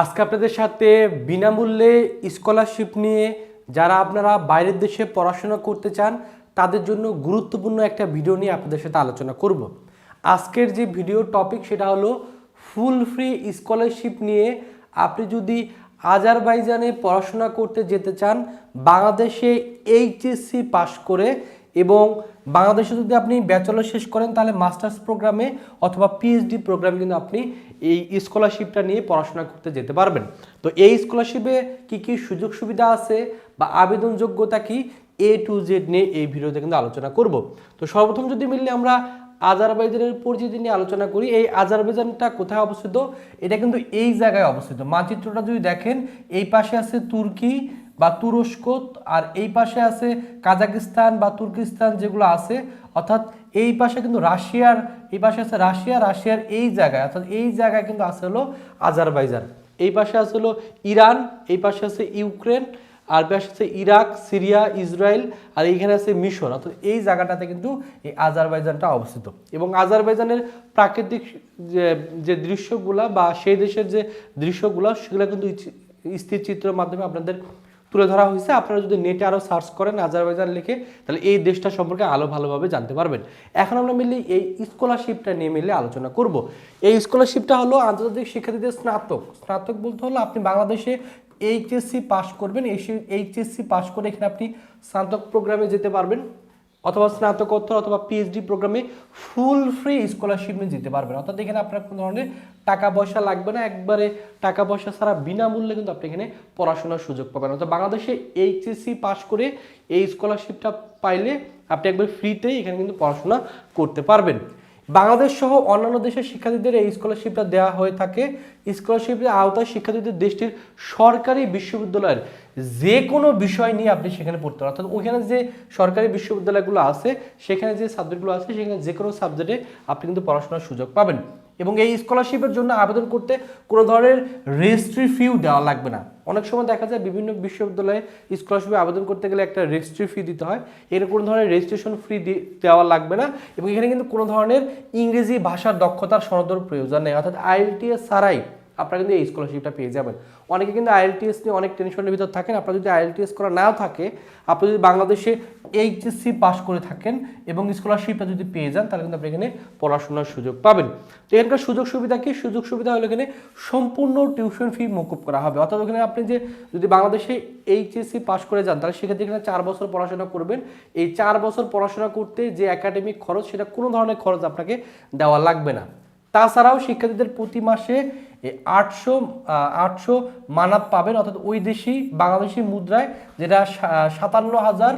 আজকে আপনাদের সাথে বিনামূল্যে স্কলারশিপ নিয়ে যারা আপনারা বাইরের দেশে পড়াশোনা করতে চান তাদের জন্য গুরুত্বপূর্ণ একটা ভিডিও নিয়ে আপনাদের সাথে আলোচনা করব। আজকের যে ভিডিও টপিক সেটা হলো ফুল ফ্রি স্কলারশিপ নিয়ে। আপনি যদি আজারবাইজানে পড়াশোনা করতে যেতে চান বাংলাদেশে এইচএসসি পাস করে এবং বাংলাদেশে যদি আপনি ব্যাচেলর শেষ করেন তাহলে মাস্টার্স প্রোগ্রামে অথবা পিএইচডি প্রোগ্রামে কিন্তু আপনি এই স্কলারশিপটা নিয়ে পড়াশোনা করতে যেতে পারবেন। তো এই স্কলারশিপে কি কি সুযোগ সুবিধা আছে বা আবেদন যোগ্যতা কি A to Z নিয়ে এই ভিডিওতে কিন্তু আলোচনা করব। তো সর্বপ্রথম যদি মিললে আমরা আজারবাইজানের পরিচিতি নিয়ে আলোচনা করি। এই আজারবাইজানটা কোথায় অবস্থিত? এটা কিন্তু এই জায়গায় অবস্থিত। মানচিত্রটা যদি দেখেন এই পাশে আছে তুর্কি বা তুরস্ক আর এই পাশে আছে কাজাকিস্তান বা তুর্কিস্তান যেগুলো আছে, অর্থাৎ এই পাশে কিন্তু রাশিয়ার, এই পাশে আছে রাশিয়ার এই জায়গায়, অর্থাৎ এই জায়গায় কিন্তু আছে হলো আজারবাইজান। এই পাশে আছে হলো ইরান, এই পাশে আছে ইউক্রেন, আর পাশে আছে ইরাক, সিরিয়া, ইসরায়েল, আর এইখানে আছে মিশর। অর্থাৎ এই জায়গাটাতে কিন্তু এই আজারবাইজানটা অবস্থিত। এবং আজারবাইজানের প্রাকৃতিক যে দৃশ্যগুলা বা সেই দেশের যে দৃশ্যগুলো সেগুলো কিন্তু স্থির চিত্রের মাধ্যমে আপনাদের তুলে ধরা হয়েছে। আপনারা যদি নেটে আরও সার্চ করেন আজারবাইজান লিখে তাহলে এই দেশটা সম্পর্কে ভালোভাবে জানতে পারবেন। এখন আমরা মিললে এই স্কলারশিপটা নিয়ে মিলে আলোচনা করব। এই স্কলারশিপটা হলো আন্তর্জাতিক শিক্ষার্থীদের স্নাতক বলতে হলো আপনি বাংলাদেশে এইচএসসি পাস করবেন, এইচএসসি পাস করে এখানে আপনি স্নাতক প্রোগ্রামে যেতে পারবেন অথবা স্নাতকোত্তর অথবা পিএইচডি প্রোগ্রামে ফুল ফ্রি স্কলারশিপ নিয়ে যেতে পারবেন। অর্থাৎ এখানে আপনার কোনো ধরনের টাকা পয়সা লাগবে না, একবারে টাকা পয়সা ছাড়া বিনামূল্যে কিন্তু আপনি এখানে পড়াশোনার সুযোগ পাবেন। অর্থাৎ বাংলাদেশে এইচএসসি পাস করে এই স্কলারশিপটা পাইলে আপনি একবার ফ্রিতেই এখানে কিন্তু পড়াশোনা করতে পারবেন। বাংলাদেশ সহ অন্যান্য দেশের শিক্ষার্থীদের এই স্কলারশিপটা দেওয়া হয়ে থাকে। স্কলারশিপের আওতায় শিক্ষার্থীদের দেশটির সরকারি বিশ্ববিদ্যালয়ের যে কোনো বিষয় নিয়ে আপনি সেখানে পড়তে পারেন। অর্থাৎ ওইখানে যে সরকারি বিশ্ববিদ্যালয়গুলো আছে সেখানে যে সাবজেক্টগুলো আছে সেখানে যে কোনো সাবজেক্টে আপনি কিন্তু পড়াশোনার সুযোগ পাবেন। এবং এই স্কলারশিপের জন্য আবেদন করতে কোনো ধরনের রেজিস্ট্রি ফিও দেওয়া লাগবে না। অনেক সময় দেখা যায় বিভিন্ন বিশ্ববিদ্যালয়ে স্কলারশিপে আবেদন করতে গেলে একটা রেজিস্ট্রি ফি দিতে হয়, এখানে কোনো ধরনের রেজিস্ট্রেশন ফি দেওয়া লাগবে না। এবং এখানে কিন্তু কোনো ধরনের ইংরেজি ভাষার দক্ষতার সনদের প্রয়োজন নেই, অর্থাৎ আইএলটিএস ছাড়াই আপনারা কিন্তু এই স্কলারশিপটা পেয়ে যাবেন। অনেকে কিন্তু আইএলটিএস নিয়ে অনেক টেনশনের ভিতর থাকেন। আপনারা যদি আইএলটিএস করা নাও থাকে, আপনি যদি বাংলাদেশে এইচএসসি পাস করে থাকেন এবং স্কলারশিপটা যদি পেয়ে যান তাহলে কিন্তু আপনি এখানে পড়াশোনার সুযোগ পাবেন। তো এখানকার সুযোগ সুবিধা কি? সুযোগ সুবিধা হলো এখানে সম্পূর্ণ টিউশন ফি মকুব করা হবে। অর্থাৎ ওখানে আপনি যে যদি বাংলাদেশে এইচএসসি পাস করে যান তাহলে সেক্ষেত্রে এখানে 4 বছর পড়াশোনা করবেন। এই 4 বছর পড়াশোনা করতে যে একাডেমিক খরচ সেটা কোনো ধরনের খরচ আপনাকে দেওয়া লাগবে না। তাছাড়াও শিক্ষার্থীদের প্রতি মাসে 800 মানাত পাবেন, অর্থাৎ ওই দেশি বাংলাদেশি মুদ্রায় যেটা 57,000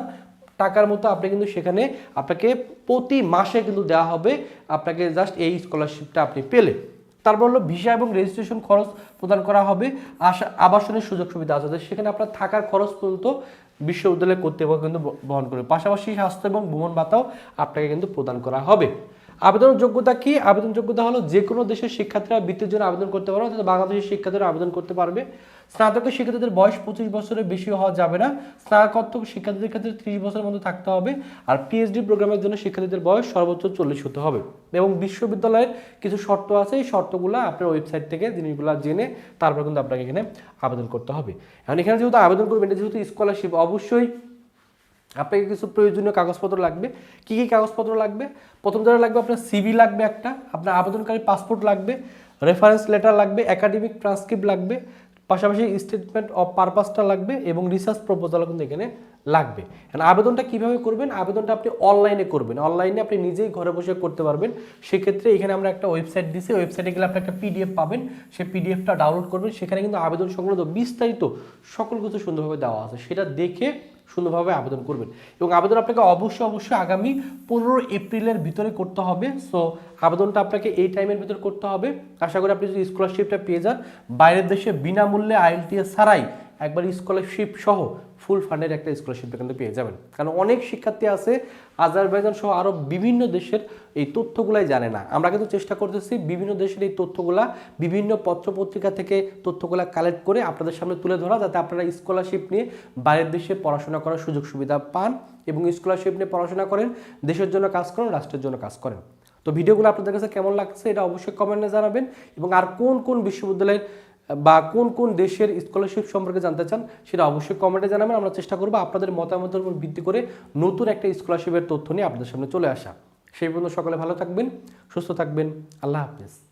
টাকার মতো আপনি কিন্তু সেখানে আপনাকে প্রতি মাসে কিন্তু দেওয়া হবে আপনাকে জাস্ট এই স্কলারশিপটা আপনি পেলে। তারপর হলো ভিসা এবং রেজিস্ট্রেশন খরচ প্রদান করা হবে। আবাসনের সুযোগ সুবিধা আছে, সেখানে আপনার থাকার খরচ পর্যন্ত বিশ্ববিদ্যালয় কর্তৃপক্ষ কিন্তু বহন করবে। পাশাপাশি স্বাস্থ্য এবং ভ্রমণ ভাতাও আপনাকে কিন্তু প্রদান করা হবে। আবেদনের যোগ্যতা কি? আবেদন যোগ্যতা হলো যে কোনো দেশের শিক্ষার্থীরা বৃত্তির জন্য আবেদন করতে পারবে, অর্থাৎ বাংলাদেশের শিক্ষার্থীরা আবেদন করতে পারবে। স্নাতকের শিক্ষার্থীদের বয়স 25 বছরের বেশি হওয়া যাবে না। স্নাতকোত্তর শিক্ষার্থীদের ক্ষেত্রে 30 বছরের মধ্যে থাকতে হবে। আর পিএইচডি প্রোগ্রামের জন্য শিক্ষার্থীদের বয়স সর্বোচ্চ 40 হতে হবে। এবং বিশ্ববিদ্যালয়ের কিছু শর্ত আছে, এই শর্তগুলো আপনার ওয়েবসাইট থেকে জিনিসগুলো জেনে তারপর কিন্তু আপনাকে এখানে আবেদন করতে হবে। এখন এখানে যেহেতু আবেদন করবেন, এটা যেহেতু স্কলারশিপ, অবশ্যই আপনাকে কিছু প্রয়োজনীয় কাগজপত্র লাগবে। কি কি কাগজপত্র লাগবে? প্রথম যেটা লাগবে আপনার সিভি লাগবে, একটা আপনার আবেদনকারী পাসপোর্ট লাগবে, রেফারেন্স লেটার লাগবে, একাডেমিক ট্রান্সক্রিপ্ট লাগবে, পাশাপাশি স্টেটমেন্ট অফ পারপাসটা লাগবে এবং রিসার্চ প্রপোজালও কিন্তু এখানে লাগবে। আবেদনটা কিভাবে করবেন? আবেদনটা আপনি অনলাইনে করবেন। অনলাইনে আপনি নিজেই ঘরে বসে করতে পারবেন। সেক্ষেত্রে এখানে আমরা একটা ওয়েবসাইট দিছি, ওয়েবসাইটে গেলে আপনি একটা পিডিএফ পাবেন, সেই পিডিএফটা ডাউনলোড করবেন। সেখানে কিন্তু আবেদন সংক্রান্ত বিস্তারিত সকল কিছু সুন্দরভাবে দেওয়া আছে, সেটা দেখে সুন্দরভাবে আবেদন করবেন। এবং আবেদন আপনাকে অবশ্যই আগামী 15 এপ্রিলের ভিতরে করতে হবে। সো আবেদনটা আপনাকে এই টাইমের ভিতরে করতে হবে। আশা করি আপনি যদি স্কলারশিপটা পেয়ে যান, বাইরের দেশে বিনামূল্যে আইএলটিএস ছাড়াই একবার স্কলারশিপ সহ ফুল ফান্ডের একটা স্কলারশিপটা কিন্তু পেয়ে যাবেন। কারণ অনেক শিক্ষার্থী আছে আজারবাইজান সহ আরও বিভিন্ন দেশের এই তথ্যগুলাই জানে না। আমরা কিন্তু চেষ্টা করতেছি বিভিন্ন দেশের এই তথ্যগুলা বিভিন্ন পত্রপত্রিকা থেকে তথ্যগুলা কালেক্ট করে আপনাদের সামনে তুলে ধরা, যাতে আপনারা স্কলারশিপ নিয়ে বাইরের দেশে পড়াশোনা করার সুযোগ সুবিধা পান এবং স্কলারশিপ নিয়ে পড়াশোনা করেন, দেশের জন্য কাজ করেন, রাষ্ট্রের জন্য কাজ করেন। তো ভিডিওগুলো আপনাদের কাছে কেমন লাগছে এটা অবশ্যই কমেন্টে জানাবেন। এবং আর কোন কোন বিশ্ববিদ্যালয়ের বা কোন কোন দেশের স্কলারশিপ সম্পর্কে জানতে চান সেটা অবশ্যই কমেন্টে জানাবেন। আমরা চেষ্টা করবো আপনাদের মতামতের উপর ভিত্তি করে নতুন একটা স্কলারশিপের তথ্য নিয়ে আপনাদের সামনে চলে আসা। সেই পর্যন্ত সকলে ভালো থাকবেন, সুস্থ থাকবেন। আল্লাহ হাফেজ।